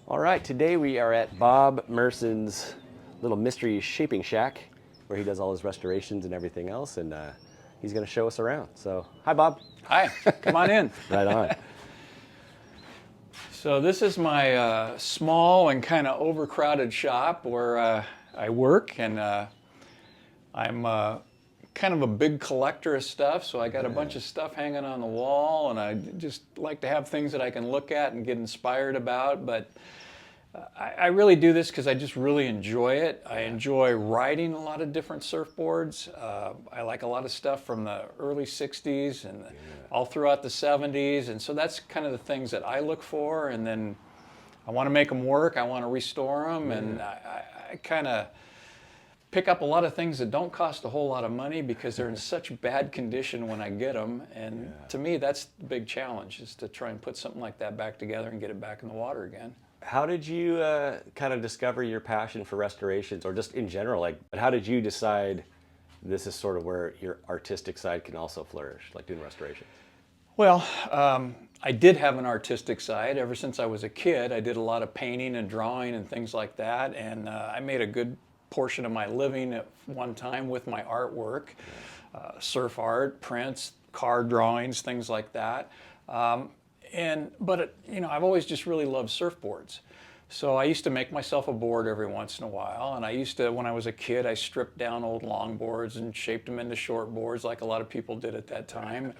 All right, today we are at Bob Merson's little mystery shaping shack where he does all his restorations and everything else, and he's going to show us around. So, hi Bob. Hi, come on in. Right on. So this is my small and kind of overcrowded shop where I work, and I'm kind of a big collector of stuff, so I got a bunch of stuff hanging on the wall, and I just like to have things that I can look at and get inspired about, but I really do this because I just really enjoy it. I enjoy riding a lot of different surfboards. I like a lot of stuff from the early 60s and all throughout the 70s, and so that's kind of the things that I look for, and then I want to make them work, I want to restore them, and I kind of pick up a lot of things that don't cost a whole lot of money because they're in such bad condition when I get them, and to me that's the big challenge, is to try and put something like that back together and get it back in the water again. How did you kind of discover your passion for restorations, or just in general? Like, how did you decide this is sort of where your artistic side can also flourish, like doing restorations? Well, I did have an artistic side. Ever since I was a kid, I did a lot of painting and drawing and things like that, and I made a good portion of my living at one time with my artwork, surf art, prints, card drawings, things like that. But I've always just really loved surfboards. So I used to make myself a board every once in a while, and I used to, when I was a kid, I stripped down old longboards and shaped them into short boards like a lot of people did at that time.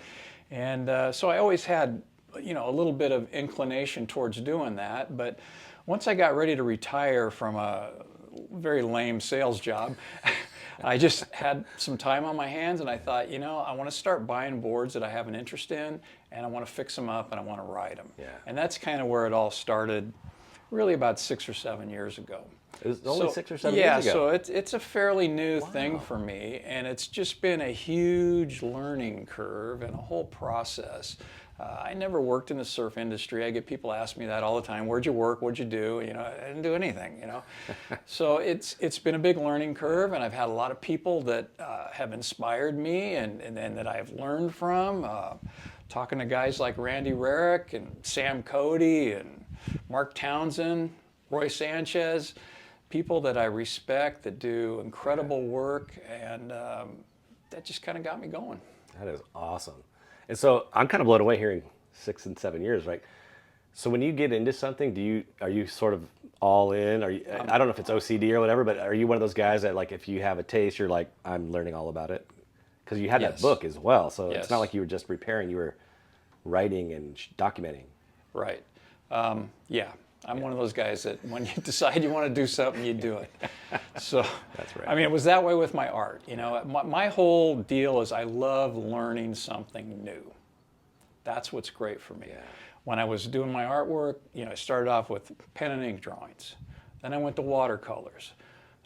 And so I always had, a little bit of inclination towards doing that. But once I got ready to retire from a very lame sales job, I just had some time on my hands, and I thought, I want to start buying boards that I have an interest in, and I want to fix them up, and I want to ride them. Yeah. And that's kind of where it all started, really about 6 or 7 years ago. It was only 6 or 7 years ago. Yeah, so it's a fairly new thing for me, and it's just been a huge learning curve and a whole process. I never worked in the surf industry. I get people ask me that all the time. Where'd you work? What'd you do? I didn't do anything, So it's been a big learning curve, and I've had a lot of people that have inspired me and that I've learned from. Talking to guys like Randy Rarick and Sam Cody and Mark Townsend, Roy Sanchez, people that I respect that do incredible work, and that just kind of got me going. That is awesome. And so I'm kind of blown away hearing 6 and 7 years, right? So when you get into something, are you sort of all in? Are you, I don't know if it's OCD or whatever, but are you one of those guys that, like, if you have a taste, you're like, I'm learning all about it? Because you had that book as well, so it's not like you were just repairing, you were writing and documenting. Right. Yeah. I'm one of those guys that when you decide you want to do something, you do it. So, that's right. I mean, it was that way with my art. My whole deal is I love learning something new. That's what's great for me. Yeah. When I was doing my artwork, I started off with pen and ink drawings. Then I went to watercolors,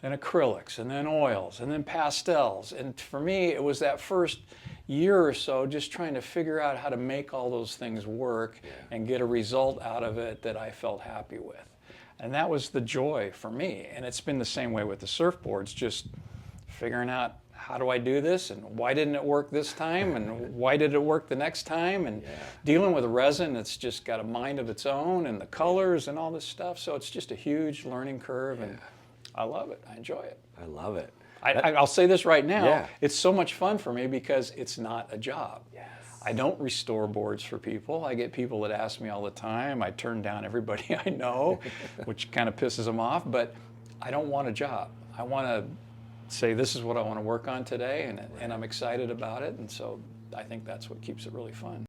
then acrylics, and then oils, and then pastels. And for me, it was that first year or so just trying to figure out how to make all those things work and get a result out of it that I felt happy with. And that was the joy for me. And it's been the same way with the surfboards, just figuring out, how do I do this, and why didn't it work this time, and why did it work the next time, and dealing with resin that's just got a mind of its own, and the colors and all this stuff. So it's just a huge learning curve, and I love it. I enjoy it. I love it. I'll say this right now, it's so much fun for me because it's not a job. Yes. I don't restore boards for people. I get people that ask me all the time. I turn down everybody I know, which kind of pisses them off, but I don't want a job. I want to say, this is what I want to work on today, and I'm excited about it, and so I think that's what keeps it really fun.